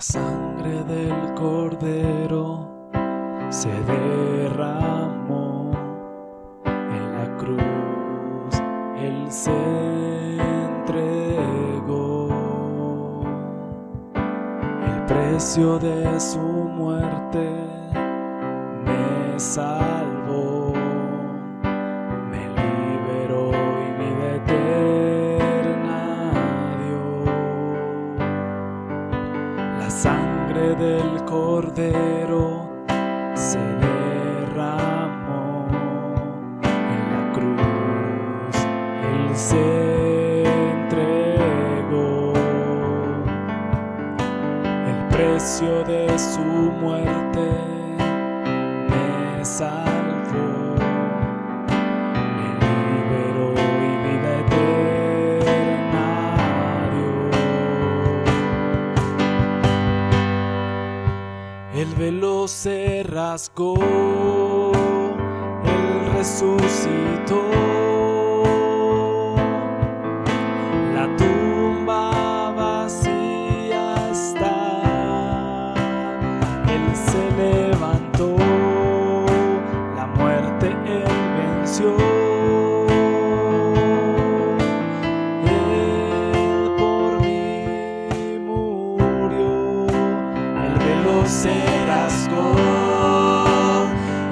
sangre del Cordero se derramó en la cruz, Él se entregó. El precio de su muerte me salvó, me liberó y vida eterna dio. La sangre del Cordero se derramó en la cruz, Él se entregó. El precio de su muerte me salvó, me liberó y vida eterna dio. El velo se rasgó, Él resucitó. La tumba vacía está, Él se levantó, la muerte Él venció. Él por mí murió, el velo se rasgó,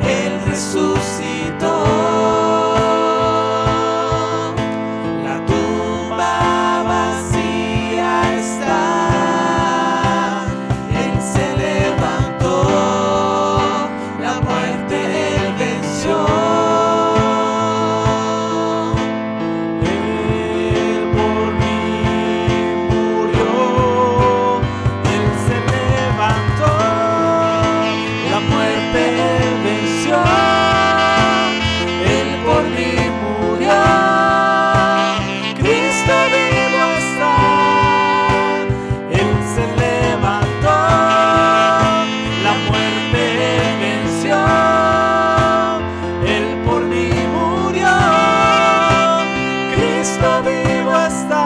Él resucitó. La tumba vacía está, Él se levantó, la muerte Él venció. Él por mí murió, Él se levantó, la muerte Él venció. Él por mí murió, Cristo vivo está. Él se levantó, la muerte Él venció. Él por mí murió, Cristo vivo está.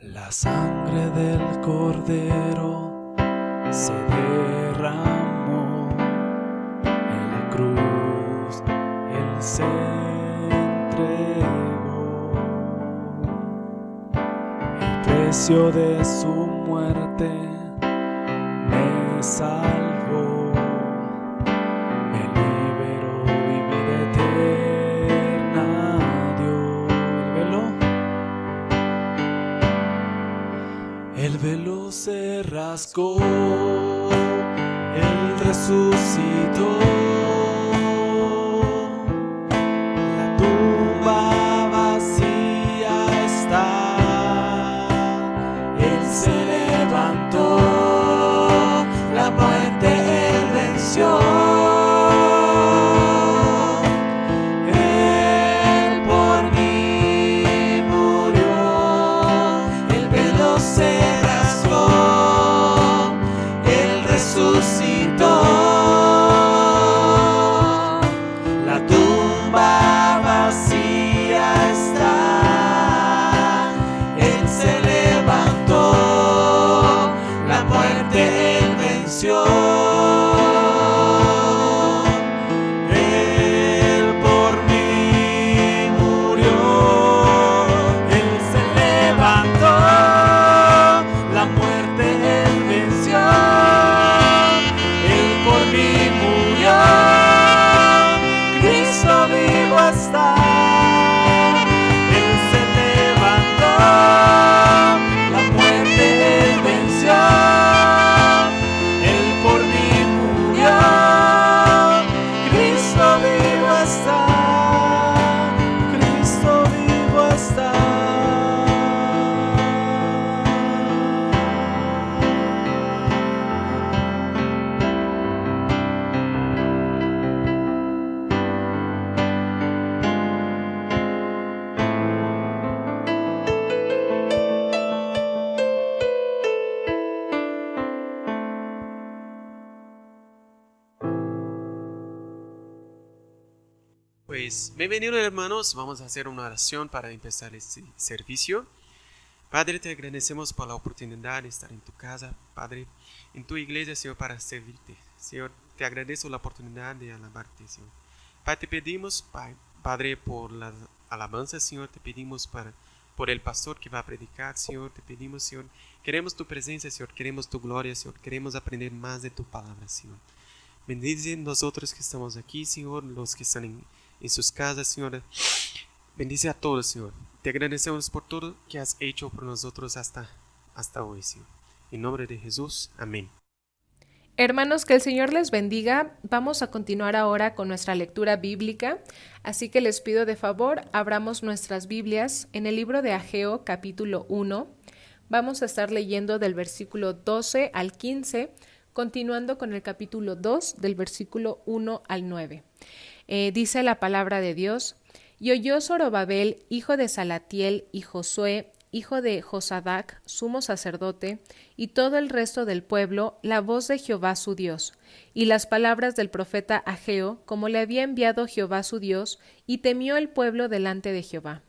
La sangre del Cordero se derramó en la cruz, Él se entregó. El precio de su muerte me salvó, me liberó y vida eterna dio. El velo se rasgó, Él resucitó. La tumba vacía está, Él se levantó, la muerte Él venció. Él por mí murió, el velo se resucitó. Pues bienvenidos hermanos, vamos a hacer una oración para empezar este servicio. Padre, te agradecemos por la oportunidad de estar en tu casa, Padre, en tu iglesia, Señor, para servirte. Señor, te agradezco la oportunidad de alabarte, Señor. Padre, te pedimos, Padre, por las alabanzas, Señor, te pedimos por el pastor que va a predicar, Señor, te pedimos, Señor, queremos tu presencia, Señor, queremos tu gloria, Señor, queremos aprender más de tu palabra, Señor. Bendice nosotros que estamos aquí, Señor, los que están en sus casas, Señor. Bendice a todos, Señor. Te agradecemos por todo que has hecho por nosotros hasta hoy, Señor. En nombre de Jesús, amén. Hermanos, que el Señor les bendiga. Vamos a continuar ahora con nuestra lectura bíblica, así que les pido de favor, abramos nuestras Biblias en el libro de Ageo, capítulo 1. Vamos a estar leyendo del versículo 12 al 15, continuando con el capítulo 2, del versículo 1 al 9. Dice la palabra de Dios: Y oyó Zorobabel, hijo de Salatiel, y Josué, hijo de Josadac, sumo sacerdote, y todo el resto del pueblo, la voz de Jehová su Dios, y las palabras del profeta Ageo, como le había enviado Jehová su Dios, y temió el pueblo delante de Jehová.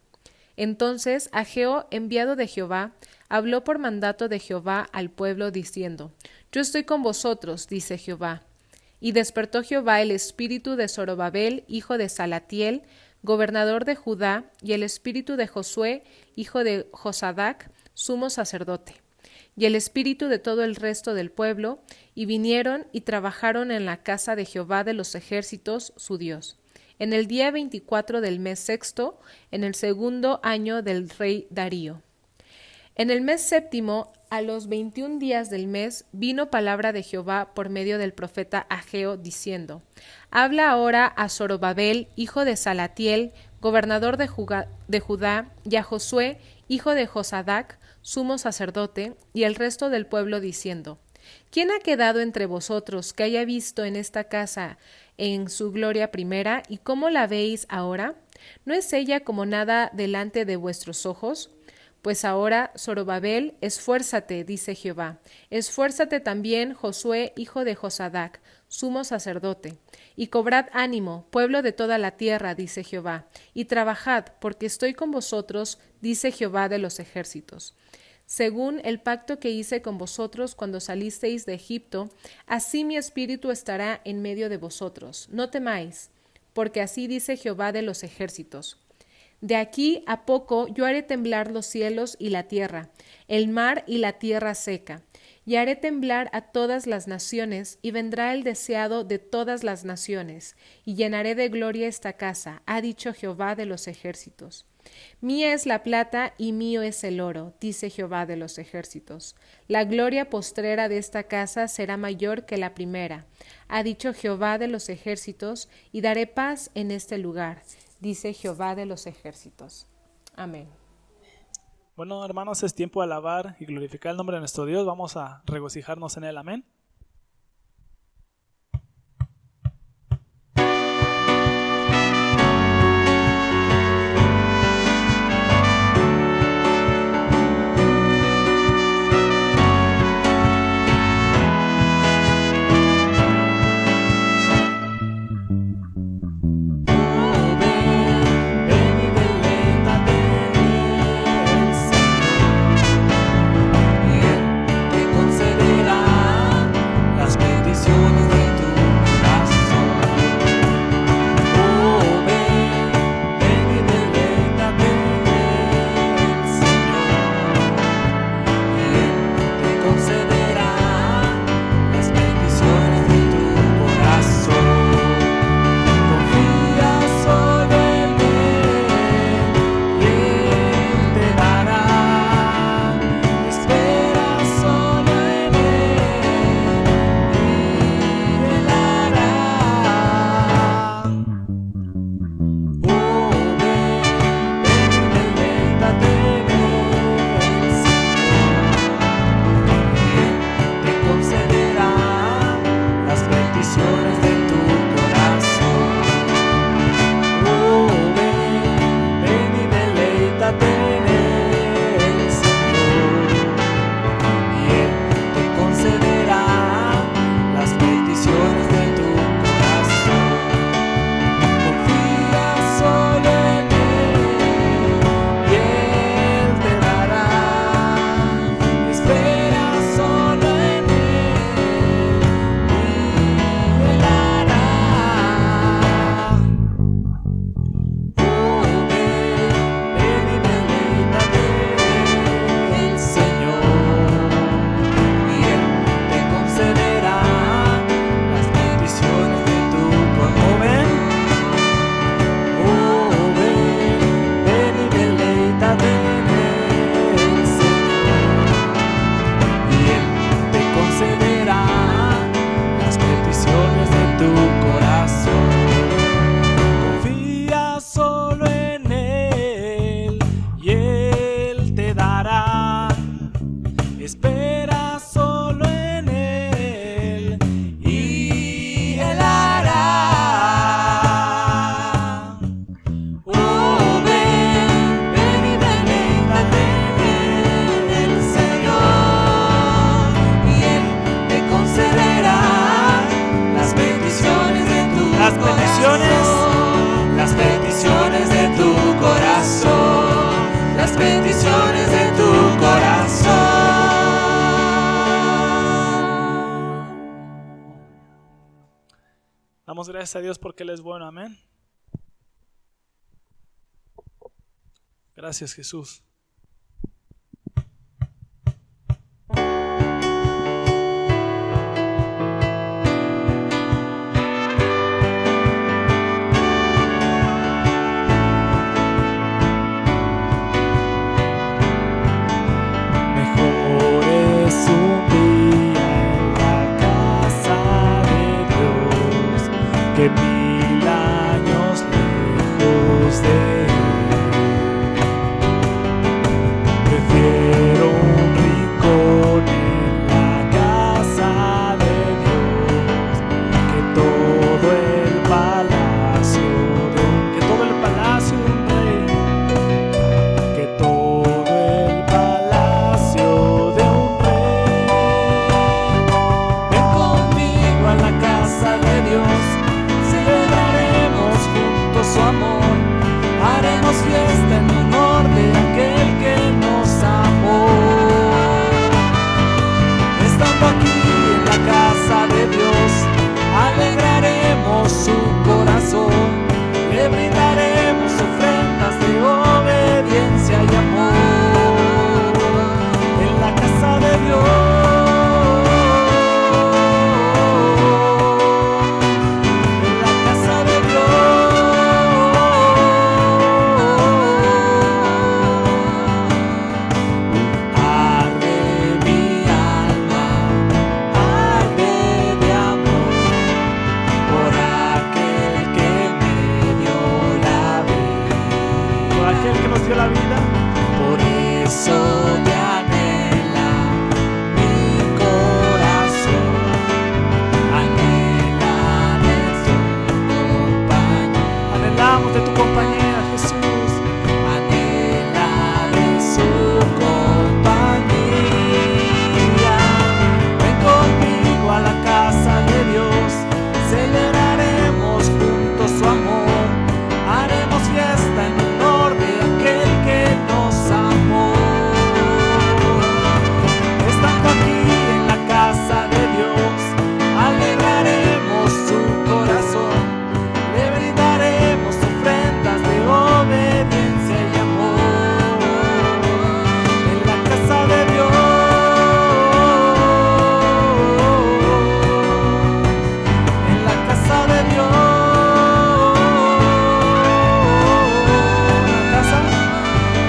Entonces Ageo, enviado de Jehová, habló por mandato de Jehová al pueblo, diciendo: Yo estoy con vosotros, dice Jehová. Y despertó Jehová el espíritu de Zorobabel, hijo de Salatiel, gobernador de Judá, y el espíritu de Josué, hijo de Josadac, sumo sacerdote, y el espíritu de todo el resto del pueblo, y vinieron y trabajaron en la casa de Jehová de los ejércitos, su Dios. En el día 24 del mes sexto, en el segundo año del rey Darío. En el mes séptimo, a los 21 días del mes, vino palabra de Jehová por medio del profeta Ageo, diciendo: Habla ahora a Zorobabel, hijo de Salatiel, gobernador de Judá, y a Josué, hijo de Josadac, sumo sacerdote, y el resto del pueblo, diciendo: ¿Quién ha quedado entre vosotros que haya visto en esta casa en su gloria primera, y cómo la veis ahora? ¿No es ella como nada delante de vuestros ojos? Pues ahora, Zorobabel, esfuérzate, dice Jehová. Esfuérzate también, Josué, hijo de Josadac, sumo sacerdote. Y cobrad ánimo, pueblo de toda la tierra, dice Jehová, y trabajad, porque estoy con vosotros, dice Jehová de los ejércitos. Según el pacto que hice con vosotros cuando salisteis de Egipto, así mi espíritu estará en medio de vosotros. No temáis, porque así dice Jehová de los ejércitos. De aquí a poco yo haré temblar los cielos y la tierra, el mar y la tierra seca, y haré temblar a todas las naciones, y vendrá el deseado de todas las naciones, y llenaré de gloria esta casa, ha dicho Jehová de los ejércitos. Mía es la plata y mío es el oro, dice Jehová de los ejércitos. La gloria postrera de esta casa será mayor que la primera, ha dicho Jehová de los ejércitos, y daré paz en este lugar, dice Jehová de los ejércitos. Amén. Bueno, hermanos, es tiempo de alabar y glorificar el nombre de nuestro Dios. Vamos a regocijarnos en él. Amén. Concederá Damos gracias a Dios porque Él es bueno, amén. Gracias, Jesús. Mejor es un día en la casa de Dios que 1000 años lejos de Él. Prefiero un rincón en la casa de Dios que todo el palacio de un rey, que todo el palacio de un rey. Ven conmigo a la casa de Dios, celebraremos juntos su amor, haremos fiesta en honor de aquel que nos amó. Estando aquí en la casa de Dios, alegraremos su corazón, le brindaremos ofrendas de obediencia y amor. En la casa de Dios, en la casa de Dios, arde mi alma, arde de amor por aquel que me dio la vida. Por aquel que nos dio la vida. Por eso te anhela mi corazón, anhela de tu compañía, Anhelamos de tu compañía, Jesús. anhela de su compañía. Ven conmigo a la casa de Dios, celebraremos juntos su amor, haremos fiesta en honor de aquel que nos amó. Estando aquí en la casa de Dios, alegraremos su corazón, le brindaremos ofrendas de obediencia y amor. En la casa de Dios, en la casa de Dios,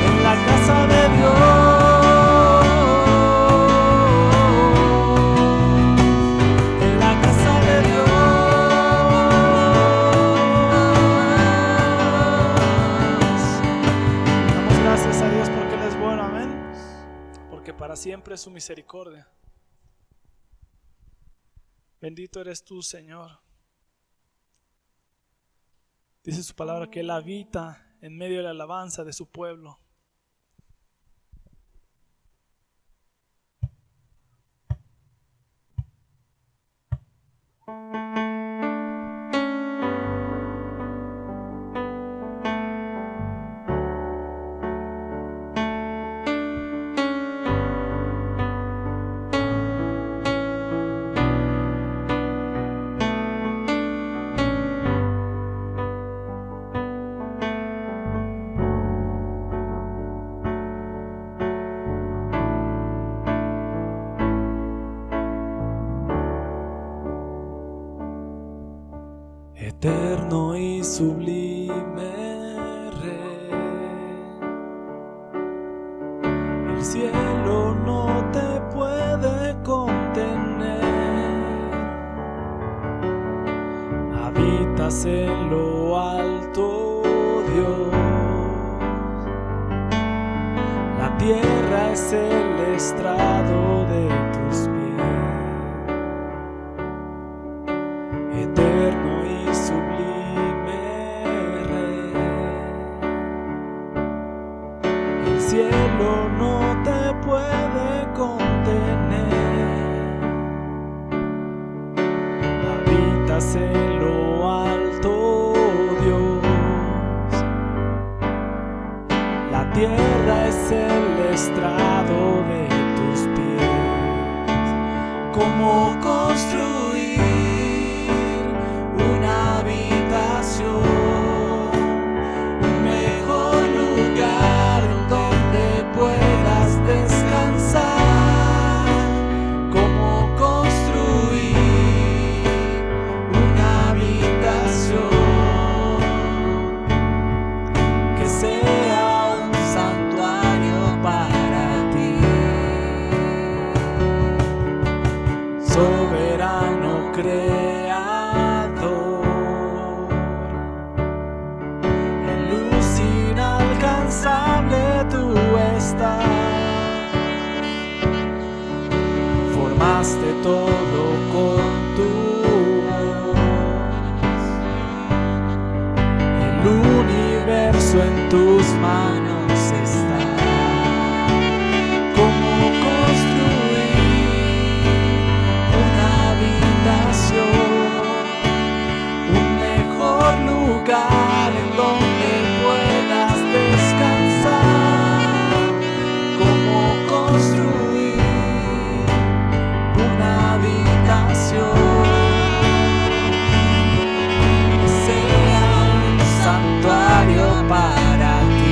en la casa de Dios, en la casa de Dios. Damos gracias a Dios porque Él es bueno, amén. Porque para siempre es su misericordia. Bendito eres tú, Señor. Dice su palabra que Él habita en medio de la alabanza de su pueblo. Eterno y sublime Rey, el cielo no te puede contener, habitas en lo alto, Dios, la tierra es el estrado de tus pies. Eterno y sublime Rey, el cielo no te puede contener, habitas en lo alto, Dios, la tierra es el estrado de tus pies. ¿Cómo construir una soberano creador, en luz inalcanzable tú estás, formaste todo con tu voz, el universo en tus manos está. ¿Cómo construir una habitación, un mejor lugar en donde puedas descansar? ¿Cómo construir una habitación que sea un santuario para ti?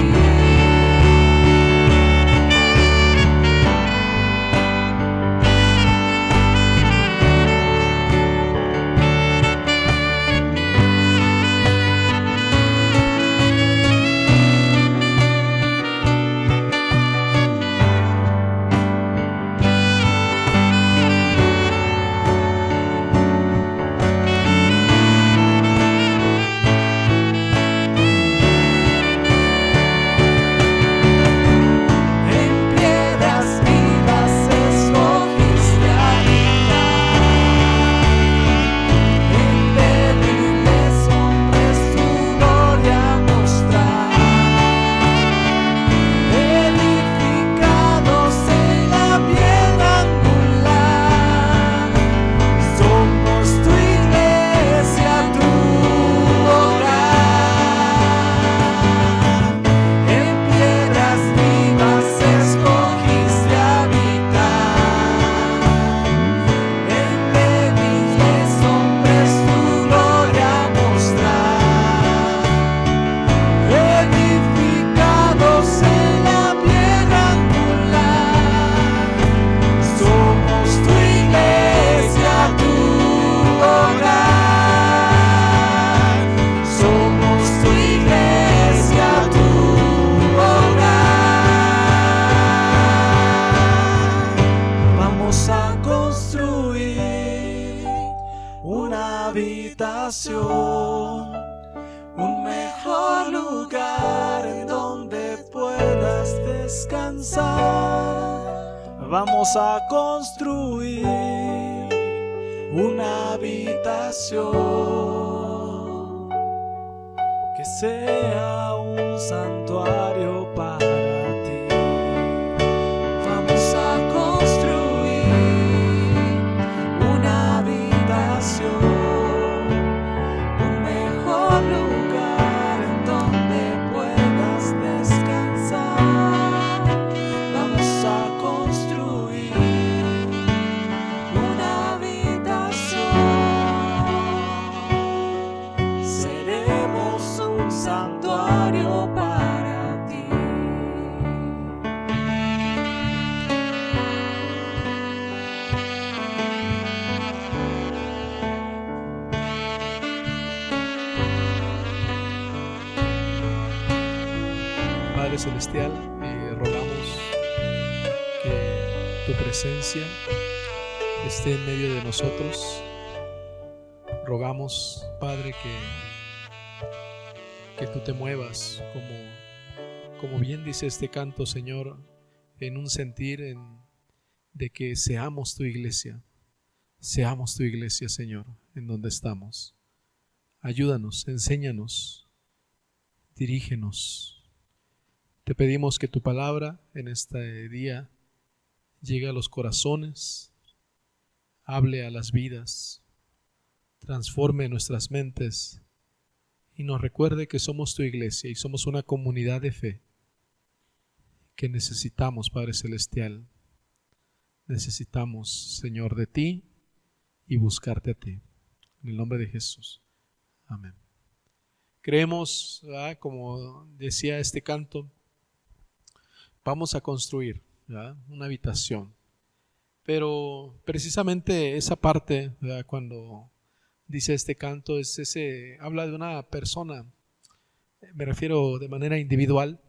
Un mejor lugar en donde puedas descansar. Vamos a construir una habitación que sea un santuario para ti. Vamos a construir una habitación, lugar en donde puedas descansar. Vamos a construir una habitación, seremos un santuario para ti. Padre Celestial, rogamos que tu presencia esté en medio de nosotros. Rogamos, Padre, que tú te muevas, como bien dice este canto, Señor, en un sentir de que seamos tu iglesia, Señor, en donde estamos. Ayúdanos, enséñanos, dirígenos. Te pedimos que tu palabra en este día llegue a los corazones, hable a las vidas, transforme nuestras mentes y nos recuerde que somos tu iglesia y somos una comunidad de fe que necesitamos, Padre Celestial. Necesitamos, Señor, de ti y buscarte a ti. En el nombre de Jesús. Amén. Creemos, ¿verdad?, como decía este canto, vamos a construir, ¿verdad?, una habitación. Pero precisamente esa parte, ¿verdad?, cuando dice este canto, habla de una persona, me refiero de manera individual,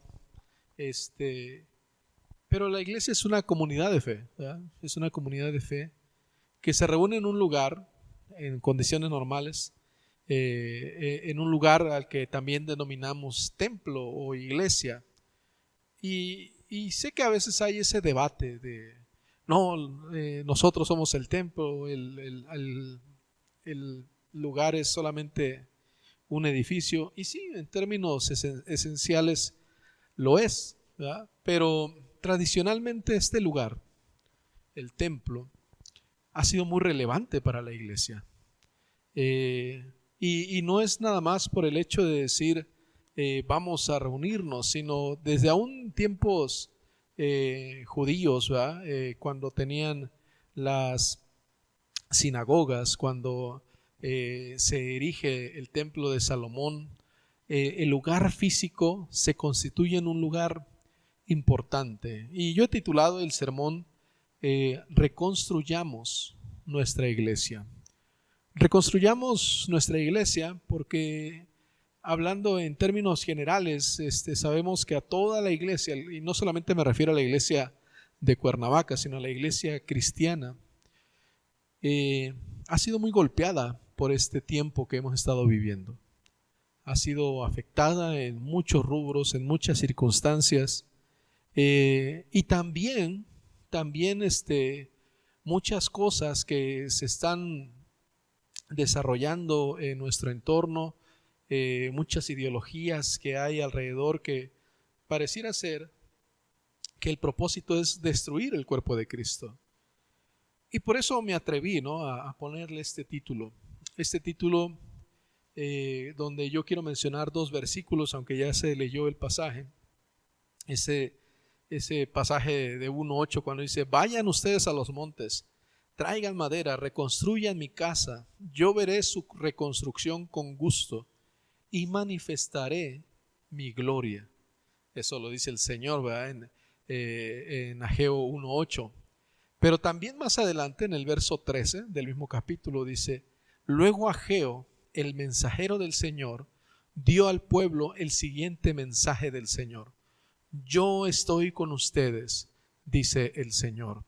pero la iglesia es una comunidad de fe, ¿verdad? Es una comunidad de fe que se reúne en un lugar, en condiciones normales, en un lugar al que también denominamos templo o iglesia. Y sé que a veces hay ese debate de, no, nosotros somos el templo, el lugar es solamente un edificio. Y sí, en términos esenciales lo es, ¿verdad? Pero tradicionalmente este lugar, el templo, ha sido muy relevante para la iglesia. Y no es nada más por el hecho de decir vamos a reunirnos, sino desde aún tiempos judíos, ¿verdad? Cuando tenían las sinagogas, cuando se erige el templo de Salomón, el lugar físico se constituye en un lugar importante. Y yo he titulado el sermón Reconstruyamos nuestra iglesia. Reconstruyamos nuestra iglesia porque, hablando en términos generales, sabemos que a toda la iglesia, y no solamente me refiero a la iglesia de Cuernavaca, sino a la iglesia cristiana, ha sido muy golpeada por este tiempo que hemos estado viviendo. Ha sido afectada en muchos rubros, en muchas circunstancias, y también muchas cosas que se están desarrollando en nuestro entorno, muchas ideologías que hay alrededor que pareciera ser que el propósito es destruir el cuerpo de Cristo. Y por eso me atreví, ¿no?, a ponerle este título donde yo quiero mencionar 2 versículos, aunque ya se leyó el pasaje. Ese pasaje de 1:8, cuando dice: vayan ustedes a los montes, traigan madera, reconstruyan mi casa, yo veré su reconstrucción con gusto y manifestaré mi gloria. Eso lo dice el Señor, ¿verdad? En Ageo 1:8. Pero también más adelante, en el verso 13 del mismo capítulo, dice: luego Ageo, el mensajero del Señor, dio al pueblo el siguiente mensaje del Señor: yo estoy con ustedes, dice el Señor.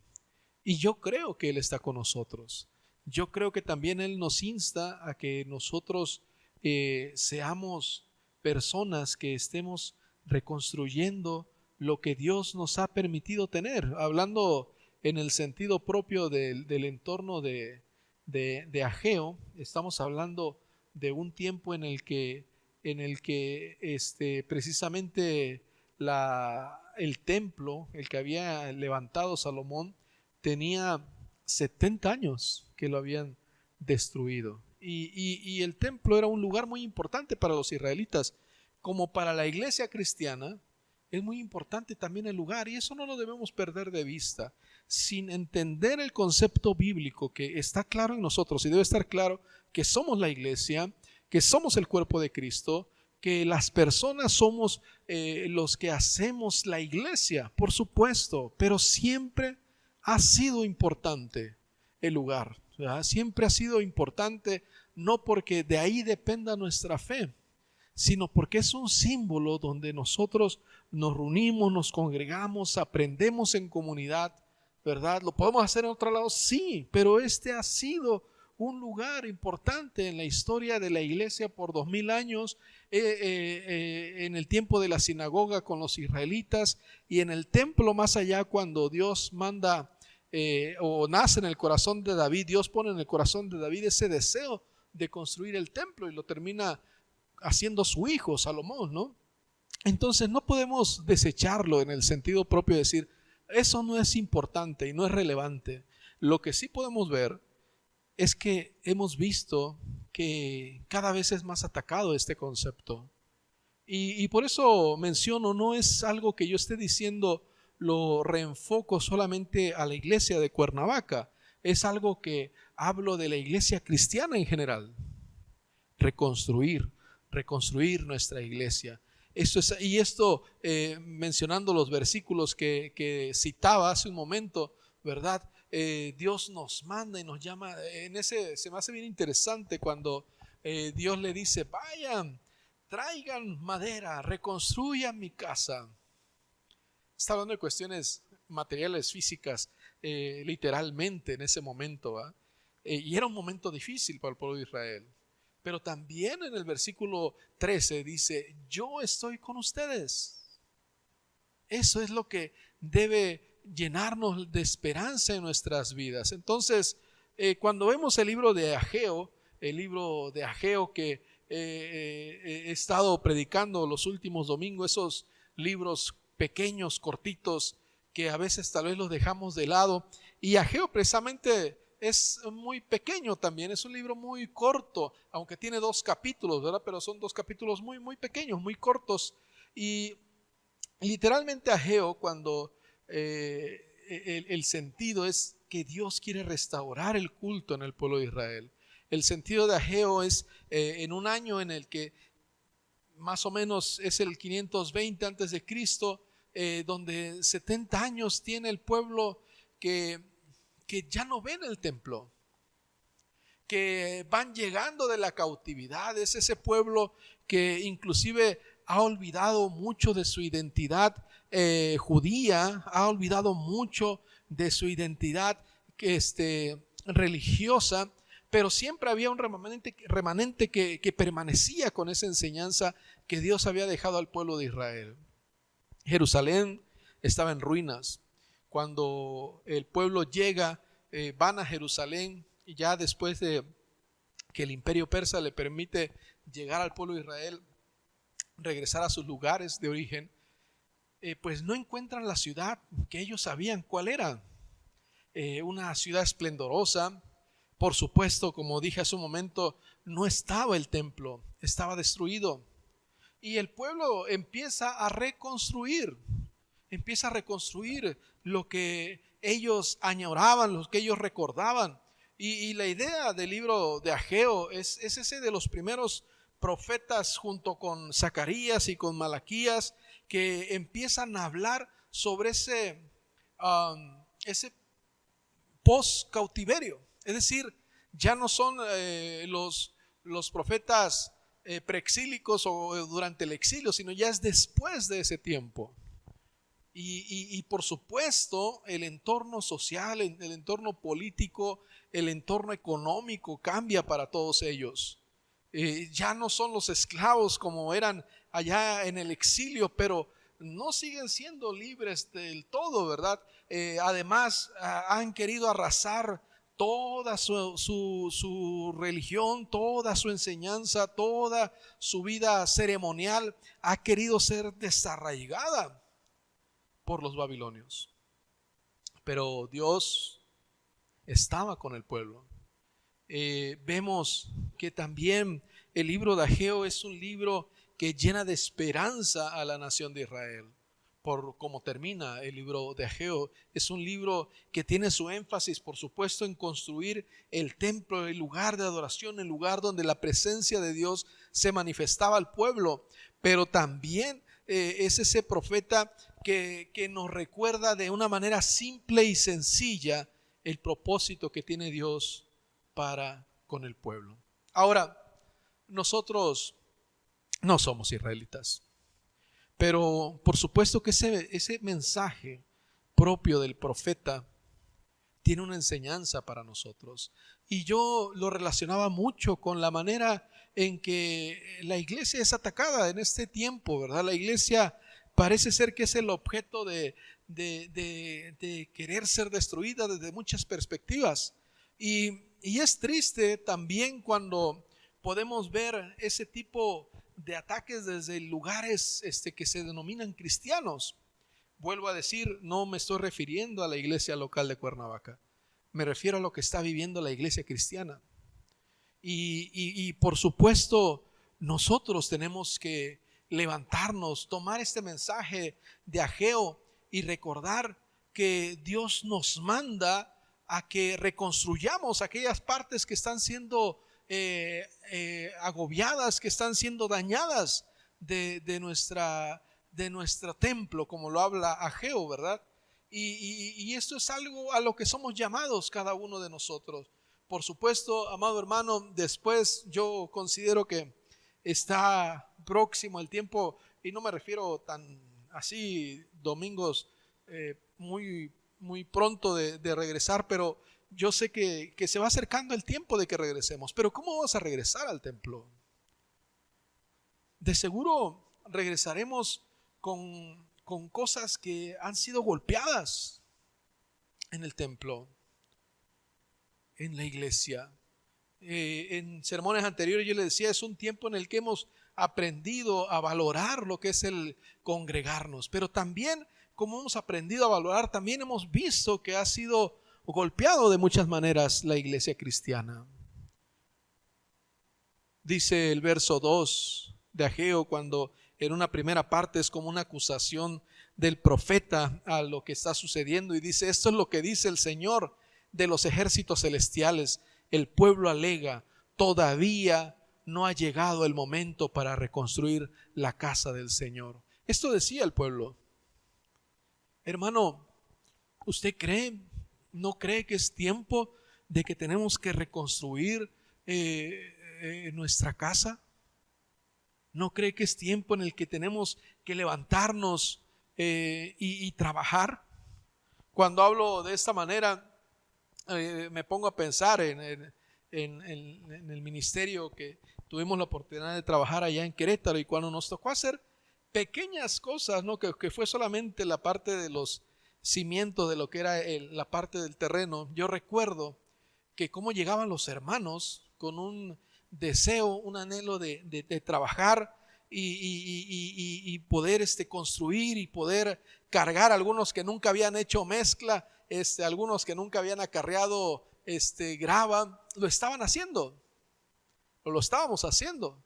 Y yo creo que Él está con nosotros. Yo creo que también Él nos insta a que nosotros seamos personas que estemos reconstruyendo lo que Dios nos ha permitido tener. Hablando en el sentido propio del entorno de Ageo, estamos hablando de un tiempo en el que precisamente el templo, el que había levantado Salomón, tenía 70 años que lo habían destruido. Y el templo era un lugar muy importante para los israelitas, como para la iglesia cristiana. Es muy importante también el lugar, y eso no lo debemos perder de vista. Sin entender el concepto bíblico que está claro en nosotros, y debe estar claro que somos la iglesia, que somos el cuerpo de Cristo, que las personas somos los que hacemos la iglesia, por supuesto, pero siempre ha sido importante el lugar, ¿verdad? Siempre ha sido importante, no porque de ahí dependa nuestra fe, sino porque es un símbolo donde nosotros nos reunimos, nos congregamos, aprendemos en comunidad, ¿verdad? ¿Lo podemos hacer en otro lado? Sí, pero este ha sido un lugar importante en la historia de la iglesia por 2000 años, en el tiempo de la sinagoga con los israelitas, y en el templo más allá, cuando Dios manda o nace en el corazón de David. Dios pone en el corazón de David ese deseo de construir el templo y lo termina haciendo su hijo Salomón, ¿no? Entonces no podemos desecharlo en el sentido propio de decir eso no es importante y no es relevante. Lo que sí podemos ver es que hemos visto que cada vez es más atacado este concepto, y por eso menciono, no es algo que yo esté diciendo lo reenfoco solamente a la iglesia de Cuernavaca, es algo que hablo de la iglesia cristiana en general. Reconstruir nuestra iglesia. Esto mencionando los versículos que citaba hace un momento, ¿verdad? Dios nos manda y nos llama. Se me hace bien interesante cuando Dios le dice: vayan, traigan madera, reconstruyan mi casa. Está hablando de cuestiones materiales, físicas, literalmente en ese momento, ¿eh? y era un momento difícil para el pueblo de Israel. Pero también en el versículo 13 dice, yo estoy con ustedes. Eso es lo que debe llenarnos de esperanza en nuestras vidas. Entonces, cuando vemos el libro de Ageo que he estado predicando los últimos domingos, esos libros pequeños, cortitos, que a veces tal vez los dejamos de lado. Y Ageo precisamente es muy pequeño también, es un libro muy corto, aunque tiene 2 capítulos, ¿verdad? Pero son 2 capítulos muy, muy pequeños, muy cortos. Y literalmente Ageo, cuando el sentido es que Dios quiere restaurar el culto en el pueblo de Israel. El sentido de Ageo es en un año en el que más o menos es el 520 antes de Cristo, donde 70 años tiene el pueblo que ya no ven el templo, que van llegando de la cautividad. Es ese pueblo que inclusive ha olvidado mucho de su identidad judía, ha olvidado mucho de su identidad religiosa, pero siempre había un remanente que permanecía con esa enseñanza que Dios había dejado al pueblo de Israel. Jerusalén estaba en ruinas. Cuando el pueblo llega, van a Jerusalén, y ya después de que el imperio persa le permite llegar al pueblo de Israel, regresar a sus lugares de origen, pues no encuentran la ciudad que ellos sabían cuál era. Una ciudad esplendorosa. Por supuesto, como dije hace un momento, no estaba el templo, estaba destruido. Y el pueblo empieza a reconstruir lo que ellos añoraban, lo que ellos recordaban. Y la idea del libro de Ageo es ese de los primeros profetas, junto con Zacarías y con Malaquías, que empiezan a hablar sobre ese post-cautiverio. Es decir, ya no son los profetas preexílicos o durante el exilio, sino ya es después de ese tiempo. Y por supuesto, el entorno social, el entorno político, el entorno económico cambia para todos ellos. Ya no son los esclavos como eran allá en el exilio, pero no siguen siendo libres del todo, ¿verdad? Además, han querido arrasar toda su religión, toda su enseñanza, toda su vida ceremonial ha querido ser desarraigada por los babilonios. Pero Dios estaba con el pueblo. Vemos que también el libro de Ageo es un libro que llena de esperanza a la nación de Israel. Por cómo termina el libro de Ageo, es un libro que tiene su énfasis, por supuesto, en construir el templo, el lugar de adoración, el lugar donde la presencia de Dios se manifestaba al pueblo. Pero también es ese profeta que nos recuerda de una manera simple y sencilla el propósito que tiene Dios para con el pueblo. Ahora, nosotros no somos israelitas, pero por supuesto que ese mensaje propio del profeta tiene una enseñanza para nosotros. Y yo lo relacionaba mucho con la manera en que la iglesia es atacada en este tiempo, ¿verdad? La iglesia parece ser que es el objeto de querer ser destruida desde muchas perspectivas. Y es triste también cuando podemos ver ese tipo de ataques desde lugares que se denominan cristianos. Vuelvo a decir, no me estoy refiriendo a la iglesia local de Cuernavaca, me refiero a lo que está viviendo la iglesia cristiana. Y por supuesto, nosotros tenemos que levantarnos, tomar este mensaje de Ageo y recordar que Dios nos manda a que reconstruyamos aquellas partes que están siendo agobiadas, que están siendo dañadas de nuestro templo, como lo habla Ageo, ¿verdad? Y esto es algo a lo que somos llamados cada uno de nosotros. Por supuesto, amado hermano, después yo considero que está próximo el tiempo, y no me refiero tan así domingos muy, muy pronto de regresar, pero yo sé que se va acercando el tiempo de que regresemos, pero ¿cómo vamos a regresar al templo? De seguro regresaremos con cosas que han sido golpeadas en el templo, en la iglesia. En sermones anteriores yo les decía, es un tiempo en el que hemos aprendido a valorar lo que es el congregarnos, pero también, como hemos aprendido a valorar, también hemos visto que ha sido golpeado de muchas maneras la iglesia cristiana. Dice el verso 2 de Ageo, cuando en una primera parte es como una acusación del profeta a lo que está sucediendo, y dice: esto es lo que dice el Señor de los ejércitos celestiales. El pueblo alega, todavía no ha llegado el momento para reconstruir la casa del Señor. Esto decía el pueblo. Hermano, ¿usted no cree que es tiempo de que tenemos que reconstruir nuestra casa? ¿No cree que es tiempo en el que tenemos que levantarnos y trabajar? Cuando hablo de esta manera, me pongo a pensar en el ministerio que tuvimos la oportunidad de trabajar allá en Querétaro, y cuando nos tocó hacer pequeñas cosas, ¿no? que fue solamente la parte de los cimientos de lo que era la parte del terreno. Yo recuerdo que cómo llegaban los hermanos con un deseo, un anhelo de trabajar y poder construir y poder cargar. Algunos que nunca habían hecho mezcla, algunos que nunca habían acarreado grava, lo estaban haciendo, o lo estábamos haciendo.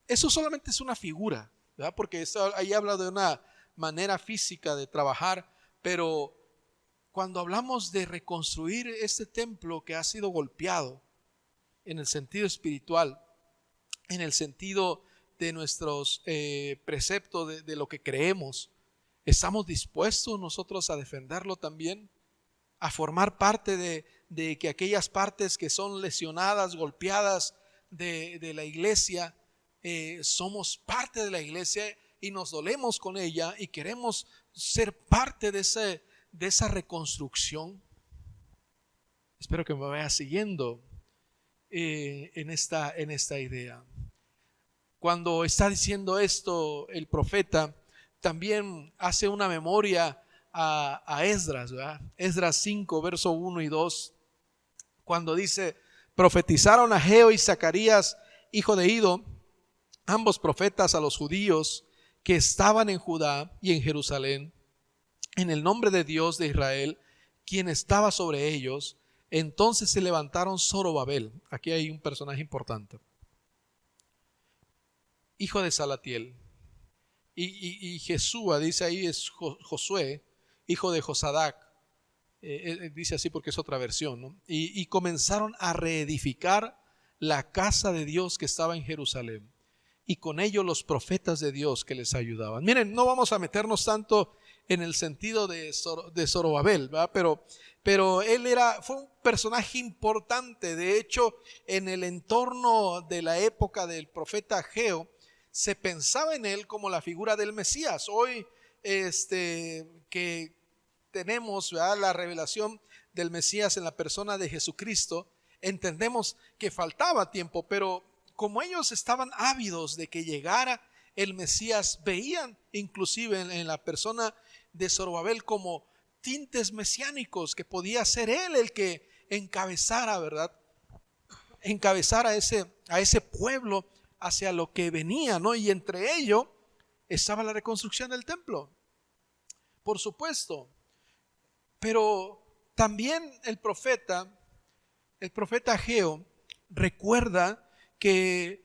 Eso solamente es una figura, ¿verdad? Porque ahí habla de una manera física de trabajar, pero cuando hablamos de reconstruir este templo que ha sido golpeado en el sentido espiritual, en el sentido de nuestros preceptos, de lo que creemos, ¿estamos dispuestos nosotros a defenderlo también? A formar parte de que aquellas partes que son lesionadas, golpeadas de la iglesia, somos parte de la iglesia y nos dolemos con ella y queremos ser parte de esa reconstrucción. Espero que me vaya siguiendo en esta idea. Cuando está diciendo esto el profeta, también hace una memoria a Esdras, ¿verdad? Esdras 5, verso 1 y 2, cuando dice: profetizaron Ageo y Zacarías, hijo de Ido, ambos profetas, a los judíos que estaban en Judá y en Jerusalén, en el nombre de Dios de Israel, quien estaba sobre ellos. Entonces se levantaron Zorobabel. Aquí hay un personaje importante, hijo de Salatiel, y Jesúa, dice ahí es Josué, hijo de Josadac, dice así porque es otra versión, ¿no? Y comenzaron a reedificar la casa de Dios que estaba en Jerusalén, y con ello los profetas de Dios que les ayudaban. Miren, no vamos a meternos tanto en el sentido de Zorobabel, ¿verdad? Pero él fue un personaje importante. De hecho, en el entorno de la época del profeta Ageo, se pensaba en él como la figura del Mesías. Hoy que tenemos, ¿verdad?, la revelación del Mesías en la persona de Jesucristo, entendemos que faltaba tiempo, pero como ellos estaban ávidos de que llegara el Mesías, veían inclusive en la persona de Zorobabel como tintes mesiánicos, que podía ser él el que encabezara, ¿verdad?, encabezara a ese pueblo hacia lo que venía, ¿no? Y entre ello estaba la reconstrucción del templo, por supuesto. Pero también el profeta Ageo recuerda que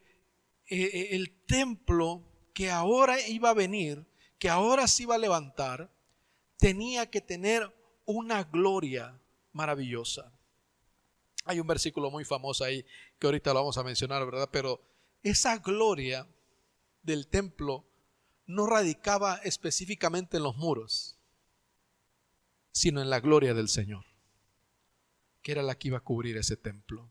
el templo que ahora iba a venir, que ahora se iba a levantar, tenía que tener una gloria maravillosa. Hay un versículo muy famoso ahí que ahorita lo vamos a mencionar, ¿verdad? Pero esa gloria del templo no radicaba específicamente en los muros, sino en la gloria del Señor, que era la que iba a cubrir ese templo.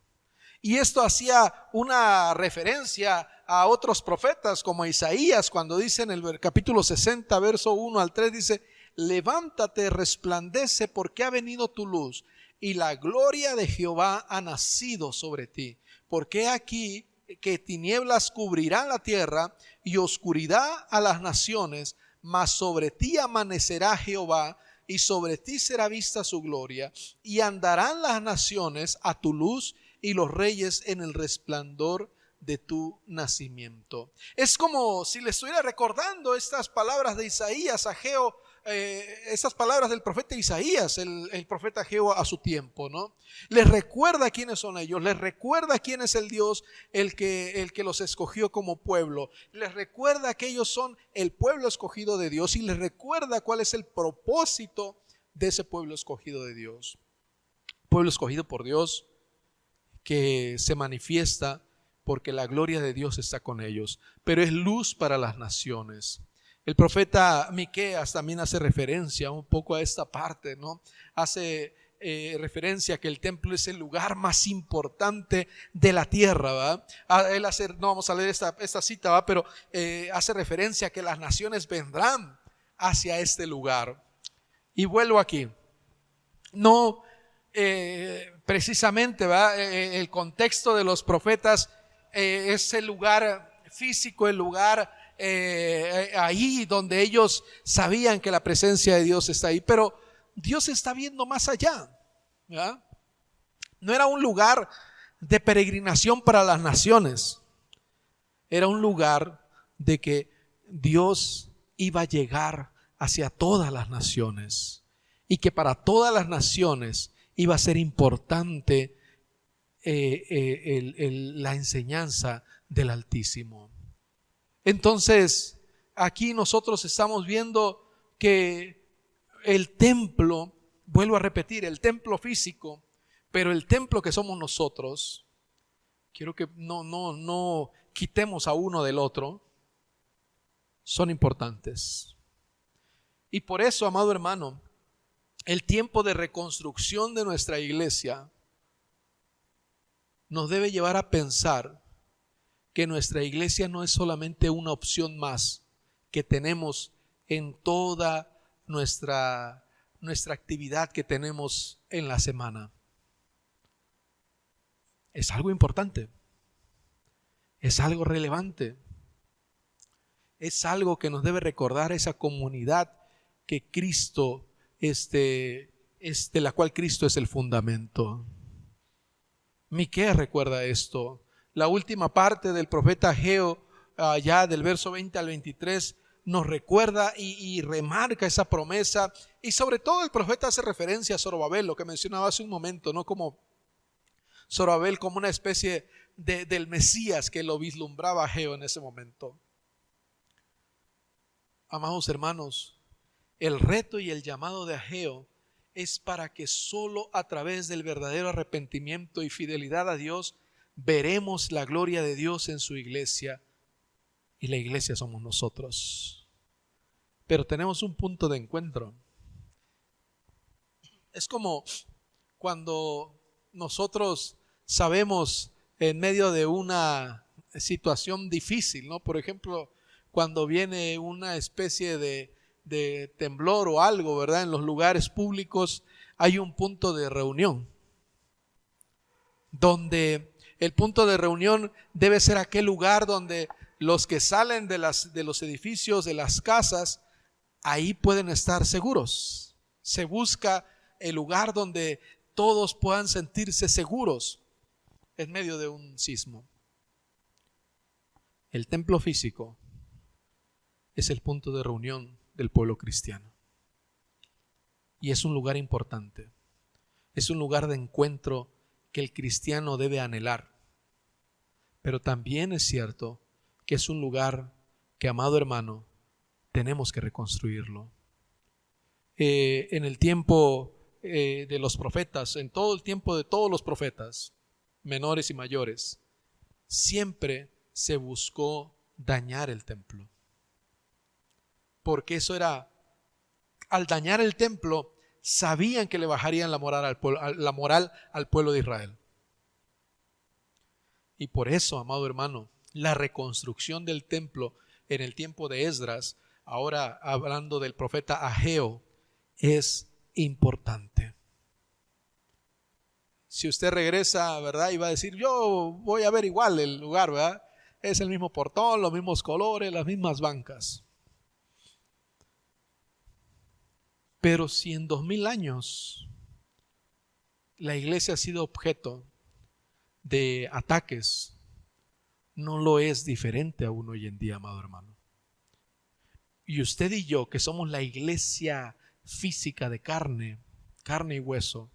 Y esto hacía una referencia a otros profetas como Isaías, cuando dice en el capítulo 60, verso 1 al 3, dice: levántate, resplandece, porque ha venido tu luz, y la gloria de Jehová ha nacido sobre ti. Porque aquí que tinieblas cubrirán la tierra y oscuridad a las naciones, mas sobre ti amanecerá Jehová y sobre ti será vista su gloria, y andarán las naciones a tu luz y los reyes en el resplandor de tu nacimiento. Es como si le estuviera recordando estas palabras de Isaías, Ageo, estas palabras del profeta Isaías, el profeta Ageo a su tiempo, ¿no? Les recuerda quiénes son ellos, les recuerda quién es el Dios, el que los escogió como pueblo, les recuerda que ellos son el pueblo escogido de Dios y les recuerda cuál es el propósito de ese pueblo escogido de Dios. Pueblo escogido por Dios que se manifiesta porque la gloria de Dios está con ellos, pero es luz para las naciones. El profeta Miqueas también hace referencia un poco a esta parte, ¿no? Hace referencia a que el templo es el lugar más importante de la tierra, ¿va? Él hace, no vamos a leer esta cita, ¿va? Pero hace referencia a que las naciones vendrán hacia este lugar. Y vuelvo aquí. No precisamente, ¿va? El contexto de los profetas es el lugar físico, el lugar ahí donde ellos sabían que la presencia de Dios está ahí, pero Dios está viendo más allá, ¿verdad? No era un lugar de peregrinación para las naciones, era un lugar de que Dios iba a llegar hacia todas las naciones y que para todas las naciones iba a ser importante la enseñanza del Altísimo. Entonces, aquí nosotros estamos viendo que el templo, vuelvo a repetir, el templo físico, pero el templo que somos nosotros, quiero que no quitemos a uno del otro, son importantes. Y por eso, amado hermano, el tiempo de reconstrucción de nuestra iglesia nos debe llevar a pensar que nuestra iglesia no es solamente una opción más que tenemos en toda nuestra actividad que tenemos en la semana. Es algo importante, es algo relevante, es algo que nos debe recordar esa comunidad que Cristo de la cual Cristo es el fundamento. Miqueas recuerda esto. La última parte del profeta Ageo, ya del verso 20 al 23, nos recuerda y remarca esa promesa. Y sobre todo el profeta hace referencia a Zorobabel, lo que mencionaba hace un momento, no como Zorobabel como una especie del Mesías que lo vislumbraba Ageo en ese momento. Amados hermanos, el reto y el llamado de Ageo es para que solo a través del verdadero arrepentimiento y fidelidad a Dios veremos la gloria de Dios en su iglesia, y la iglesia somos nosotros. Pero tenemos un punto de encuentro. Es como cuando nosotros sabemos en medio de una situación difícil, ¿no? Por ejemplo, cuando viene una especie de temblor o algo, ¿verdad? En los lugares públicos hay un punto de reunión, donde el punto de reunión debe ser aquel lugar donde los que salen de los edificios, de las casas, ahí pueden estar seguros. Se busca el lugar donde todos puedan sentirse seguros en medio de un sismo. El templo físico es el punto de reunión del pueblo cristiano. Y es un lugar importante. Es un lugar de encuentro que el cristiano debe anhelar. Pero también es cierto que es un lugar que, amado hermano, tenemos que reconstruirlo. En el tiempo de los profetas, en todo el tiempo de todos los profetas, menores y mayores, siempre se buscó dañar el templo. Porque eso era, al dañar el templo, sabían que le bajarían la moral al pueblo de Israel. Y por eso, amado hermano, la reconstrucción del templo en el tiempo de Esdras, ahora hablando del profeta Ageo, es importante. Si usted regresa, ¿verdad? Y va a decir, yo voy a ver igual el lugar, ¿verdad? Es el mismo portón, los mismos colores, las mismas bancas. Pero si en 2000 años la iglesia ha sido objeto de ataques, no lo es diferente aún hoy en día, amado hermano. Y usted y yo, que somos la iglesia física de carne y hueso,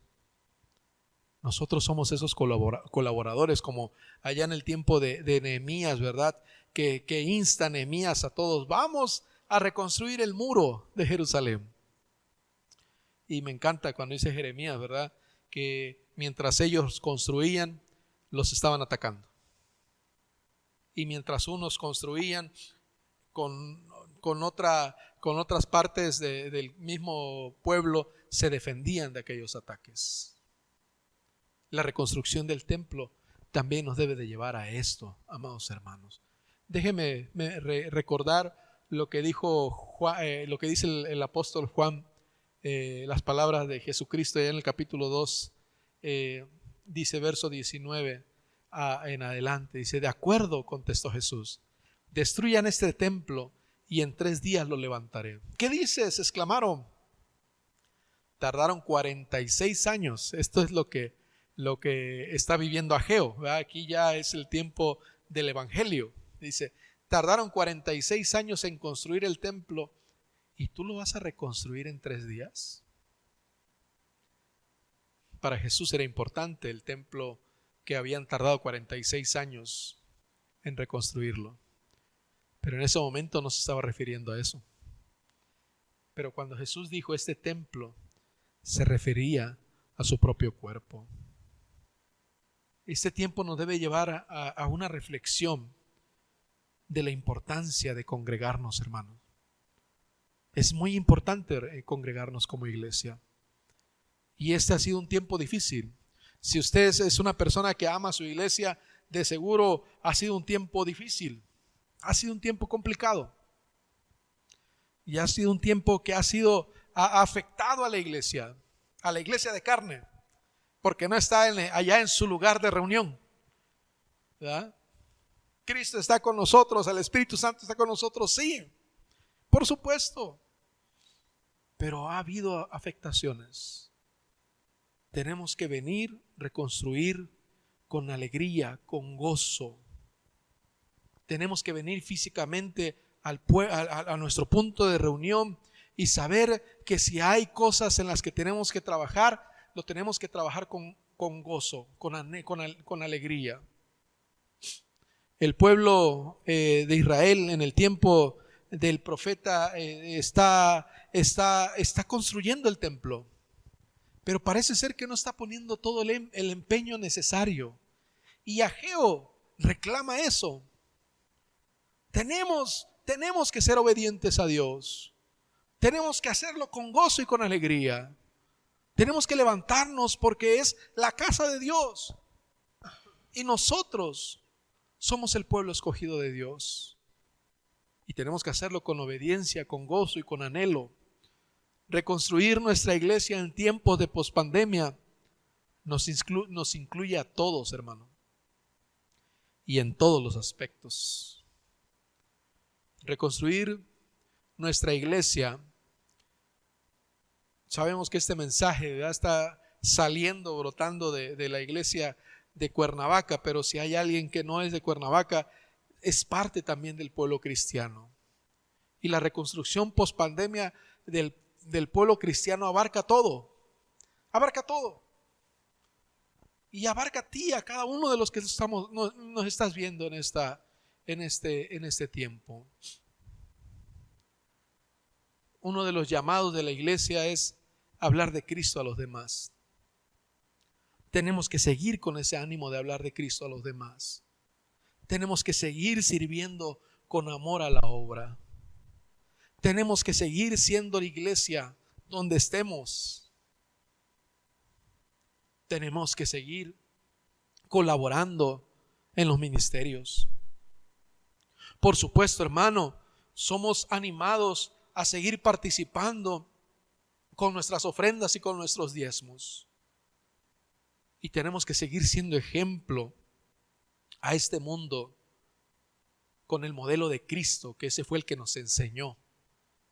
nosotros somos esos colaboradores, como allá en el tiempo de Nehemías, ¿verdad? Que insta a Nehemías a todos, vamos a reconstruir el muro de Jerusalén. Y me encanta cuando dice Jeremías, ¿verdad? Que mientras ellos construían, los estaban atacando. Y mientras unos construían con otras partes del mismo pueblo, se defendían de aquellos ataques. La reconstrucción del templo también nos debe de llevar a esto, amados hermanos. Déjeme recordar lo que dijo Juan, lo que dice el apóstol Juan, las palabras de Jesucristo en el capítulo 2, dice verso 19 en adelante, dice, de acuerdo, contestó Jesús, destruyan este templo y en 3 días lo levantaré. ¿Qué dices?, exclamaron. Tardaron 46 años. Esto es lo que está viviendo Ageo, ¿verdad? Aquí ya es el tiempo del evangelio. Dice, tardaron 46 años en construir el templo y tú lo vas a reconstruir en 3 días. Para Jesús era importante el templo que habían tardado 46 años en reconstruirlo. Pero en ese momento no se estaba refiriendo a eso. Pero cuando Jesús dijo este templo, se refería a su propio cuerpo. Este tiempo nos debe llevar a una reflexión de la importancia de congregarnos, hermanos. Es muy importante congregarnos como iglesia. Y este ha sido un tiempo difícil. Si usted es una persona que ama a su iglesia, de seguro ha sido un tiempo difícil. Ha sido un tiempo complicado. Y ha sido un tiempo que ha afectado a la iglesia de carne, porque no está allá en su lugar de reunión, ¿verdad? Cristo está con nosotros, el Espíritu Santo está con nosotros, sí, por supuesto, pero ha habido afectaciones. Tenemos que venir, reconstruir con alegría, con gozo. Tenemos que venir físicamente a nuestro punto de reunión y saber que si hay cosas en las que tenemos que trabajar, lo tenemos que trabajar con gozo, con alegría. El pueblo de Israel en el tiempo del profeta está construyendo el templo, pero parece ser que no está poniendo todo el empeño necesario. Y Ageo reclama eso. Tenemos que ser obedientes a Dios. Tenemos que hacerlo con gozo y con alegría. Tenemos que levantarnos porque es la casa de Dios. Y nosotros somos el pueblo escogido de Dios. Y tenemos que hacerlo con obediencia, con gozo y con anhelo. Reconstruir nuestra iglesia en tiempos de pospandemia nos incluye a todos, hermano. Y en todos los aspectos. Reconstruir nuestra iglesia. Sabemos que este mensaje ya está saliendo, brotando de la iglesia de Cuernavaca, pero si hay alguien que no es de Cuernavaca, es parte también del pueblo cristiano. Y la reconstrucción post-pandemia del pueblo cristiano abarca todo. Abarca todo. Y abarca a ti, a cada uno de los que nos estás viendo en este tiempo. Uno de los llamados de la iglesia es hablar de Cristo a los demás. Tenemos que seguir con ese ánimo de hablar de Cristo a los demás. Tenemos que seguir sirviendo con amor a la obra. Tenemos que seguir siendo la iglesia donde estemos. Tenemos que seguir colaborando en los ministerios. Por supuesto, hermano, somos animados a seguir participando con nuestras ofrendas y con nuestros diezmos. y tenemos que seguir siendo ejemplo a este mundo con el modelo de Cristo, que ese fue el que nos enseñó,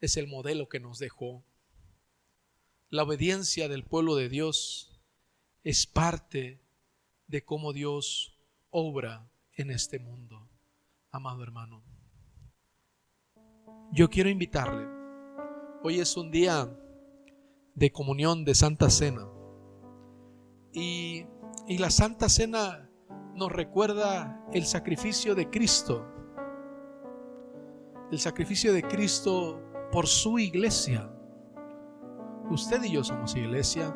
es el modelo que nos dejó. La obediencia del pueblo de Dios es parte de cómo Dios obra en este mundo. Amado hermano, yo quiero invitarle. Hoy es un día de comunión, de Santa Cena. Y la Santa Cena nos recuerda el sacrificio de Cristo. El sacrificio de Cristo por su iglesia. Usted y yo somos iglesia.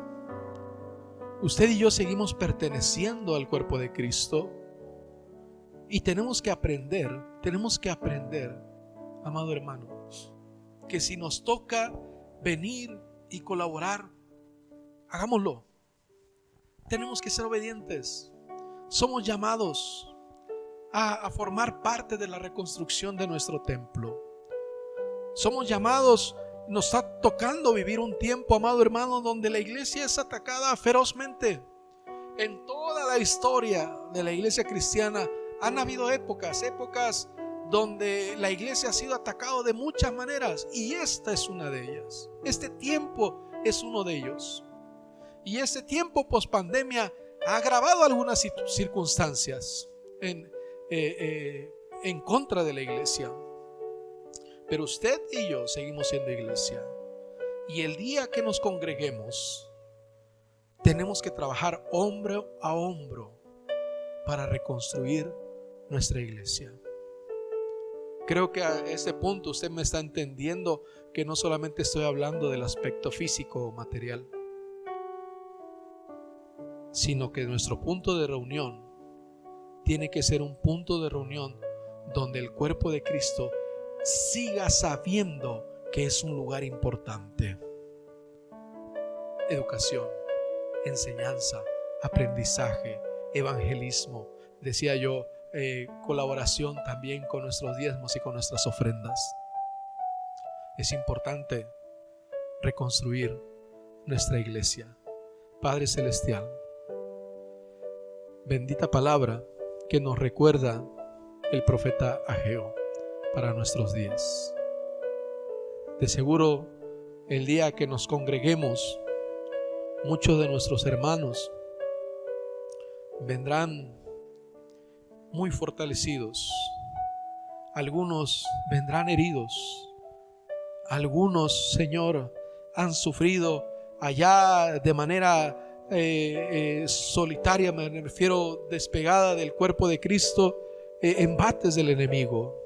Usted y yo seguimos perteneciendo al cuerpo de Cristo. Y tenemos que aprender, amado hermano, que si nos toca venir y colaborar, hagámoslo. Tenemos que ser obedientes. Somos llamados a formar parte de la reconstrucción de nuestro templo. Somos llamados, nos está tocando vivir un tiempo, amado hermano, donde la iglesia es atacada ferozmente. En toda la historia de la iglesia cristiana han habido épocas donde la iglesia ha sido atacada de muchas maneras, y esta es una de ellas. Este tiempo es uno de ellos. Y este tiempo post pandemia ha agravado algunas circunstancias en contra de la iglesia. Pero usted y yo seguimos siendo iglesia. Y el día que nos congreguemos, tenemos que trabajar hombro a hombro para reconstruir nuestra iglesia. Creo que a este punto usted me está entendiendo que no solamente estoy hablando del aspecto físico o material, sino que nuestro punto de reunión tiene que ser un punto de reunión donde el cuerpo de Cristo siga sabiendo que es un lugar importante. Educación, enseñanza, aprendizaje, evangelismo, decía yo, colaboración también con nuestros diezmos y con nuestras ofrendas. Es importante reconstruir nuestra iglesia. Padre Celestial, bendita palabra que nos recuerda el profeta Ageo para nuestros días. De seguro, el día que nos congreguemos, muchos de nuestros hermanos vendrán muy fortalecidos. Algunos vendrán heridos. Algunos, Señor, han sufrido allá de manera solitaria, me refiero despegada del cuerpo de Cristo, embates del enemigo.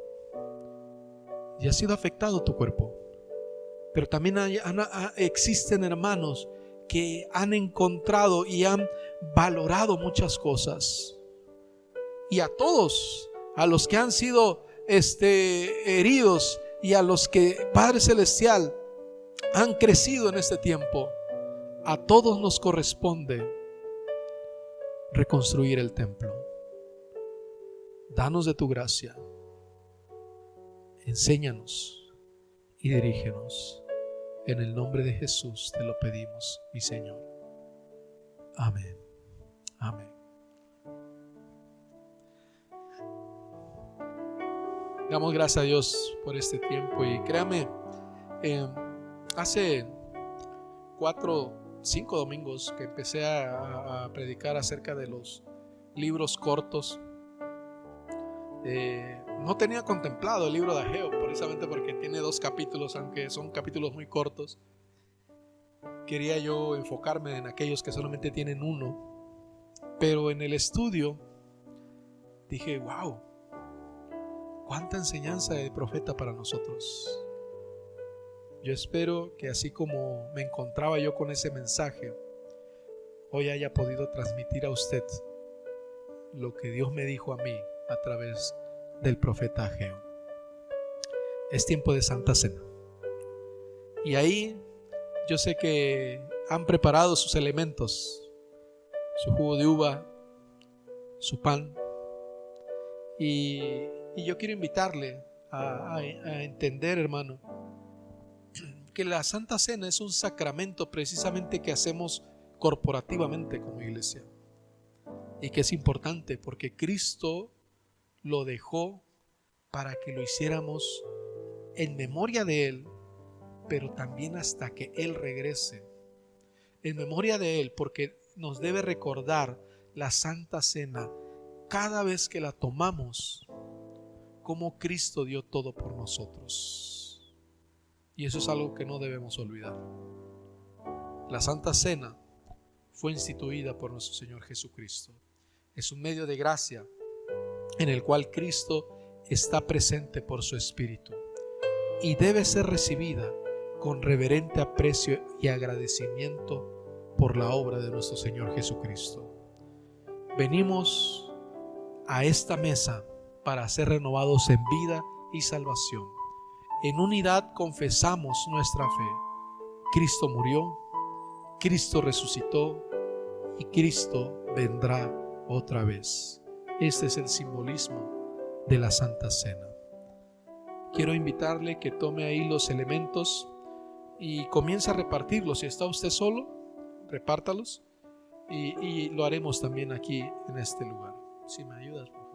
Y ha sido afectado tu cuerpo. Pero también existen hermanos que han encontrado y han valorado muchas cosas. Y a todos, a los que han sido heridos y a los que, Padre Celestial, han crecido en este tiempo, a todos nos corresponde reconstruir el templo. Danos de tu gracia, enséñanos y dirígenos. En el nombre de Jesús te lo pedimos, mi Señor. Amén. Amén. Damos gracias a Dios por este tiempo. Y créame, hace 5 domingos que empecé a predicar acerca de los libros cortos. No tenía contemplado el libro de Ageo, precisamente porque tiene 2 capítulos, aunque son capítulos muy cortos. Quería yo enfocarme en aquellos que solamente tienen 1, pero en el estudio dije, wow, cuánta enseñanza de profeta para nosotros. Yo espero que así como me encontraba yo con ese mensaje, hoy haya podido transmitir a usted lo que Dios me dijo a mí a través del profeta Ageo. Es tiempo de Santa Cena. Y ahí yo sé que han preparado sus elementos, su jugo de uva, su pan. Y yo quiero invitarle a entender, hermano, que la Santa Cena es un sacramento precisamente que hacemos corporativamente como iglesia. y que es importante porque Cristo lo dejó para que lo hiciéramos en memoria de Él, pero también hasta que Él regrese. En memoria de Él, porque nos debe recordar la Santa Cena cada vez que la tomamos, como Cristo dio todo por nosotros. Y eso es algo que no debemos olvidar. La Santa Cena fue instituida por nuestro Señor Jesucristo. Es un medio de gracia en el cual Cristo está presente por su Espíritu y debe ser recibida con reverente aprecio y agradecimiento por la obra de nuestro Señor Jesucristo. Venimos a esta mesa para ser renovados en vida y salvación. En unidad confesamos nuestra fe. Cristo murió, Cristo resucitó y Cristo vendrá otra vez. Este es el simbolismo de la Santa Cena. Quiero invitarle que tome ahí los elementos y comience a repartirlos. Si está usted solo, repártalos y lo haremos también aquí en este lugar. Si me ayudas, por favor.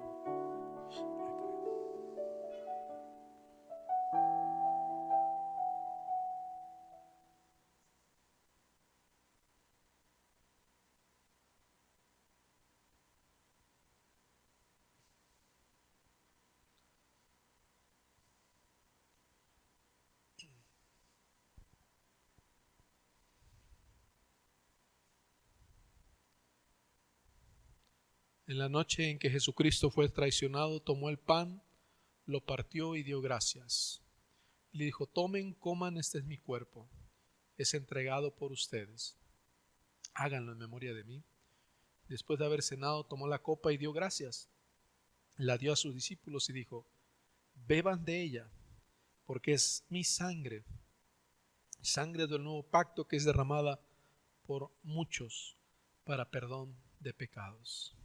En la noche en que Jesucristo fue traicionado, tomó el pan, lo partió y dio gracias. Le dijo: tomen, coman, este es mi cuerpo, es entregado por ustedes. Háganlo en memoria de mí. Después de haber cenado, tomó la copa y dio gracias. La dio a sus discípulos y dijo: beban de ella, porque es mi sangre, sangre del nuevo pacto que es derramada por muchos para perdón de pecados.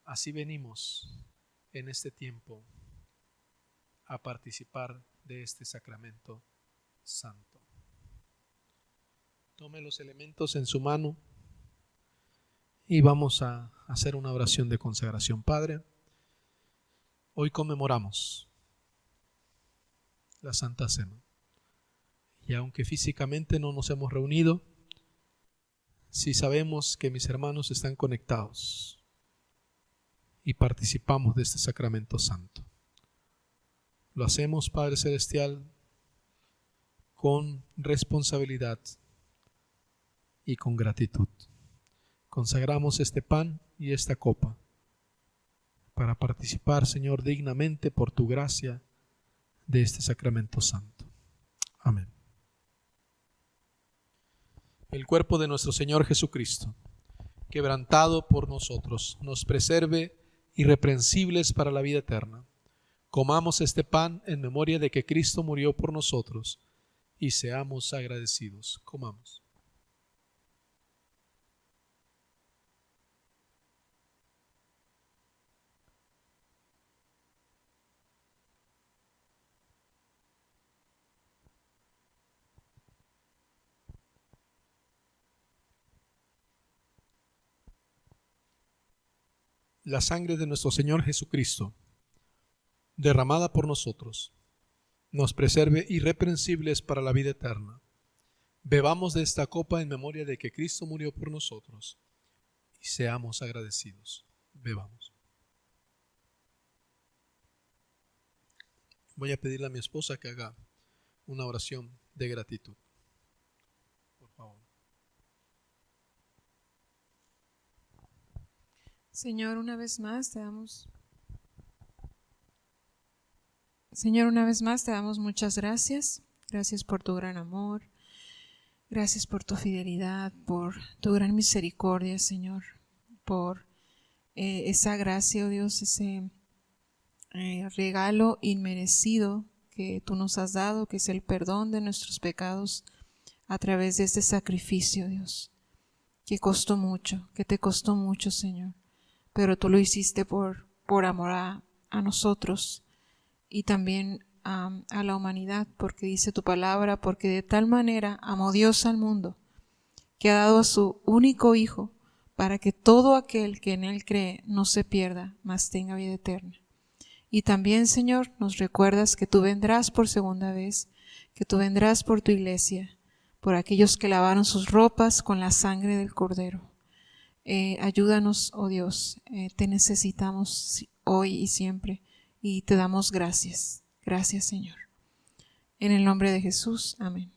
Así venimos en este tiempo a participar de este sacramento santo. Tome los elementos en su mano y vamos a hacer una oración de consagración. Padre, hoy conmemoramos la Santa Cena y aunque físicamente no nos hemos reunido, sí sabemos que mis hermanos están conectados y participamos de este sacramento santo. Lo hacemos, Padre Celestial, con responsabilidad y con gratitud. Consagramos este pan y esta copa para participar, Señor, dignamente por tu gracia de este sacramento santo. Amén. El cuerpo de nuestro Señor Jesucristo, quebrantado por nosotros, nos preserve irreprensibles para la vida eterna. Comamos este pan en memoria de que Cristo murió por nosotros y seamos agradecidos. Comamos. La sangre de nuestro Señor Jesucristo, derramada por nosotros, nos preserve irreprensibles para la vida eterna. Bebamos de esta copa en memoria de que Cristo murió por nosotros y seamos agradecidos. Bebamos. Voy a pedirle a mi esposa que haga una oración de gratitud. Por favor. Señor, una vez más te damos muchas gracias. Gracias por tu gran amor. Gracias por tu fidelidad, por tu gran misericordia, Señor. Por esa gracia, oh Dios, ese regalo inmerecido que tú nos has dado, que es el perdón de nuestros pecados a través de este sacrificio, Dios, que costó mucho, que te costó mucho, Señor. Pero tú lo hiciste por amor a nosotros y también a la humanidad, porque dice tu palabra, porque de tal manera amó Dios al mundo, que ha dado a su único Hijo, para que todo aquel que en Él cree no se pierda, mas tenga vida eterna. Y también, Señor, nos recuerdas que tú vendrás por segunda vez, que tú vendrás por tu iglesia, por aquellos que lavaron sus ropas con la sangre del Cordero. Ayúdanos, oh Dios, te necesitamos hoy y siempre, y te damos gracias. Gracias, Señor. En el nombre de Jesús, amén.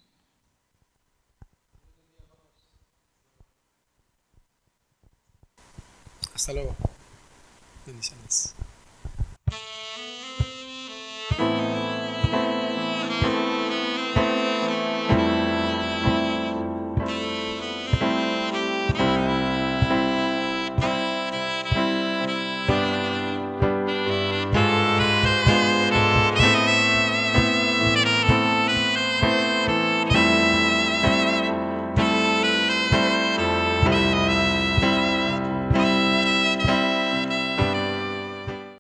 Hasta luego. Bendiciones.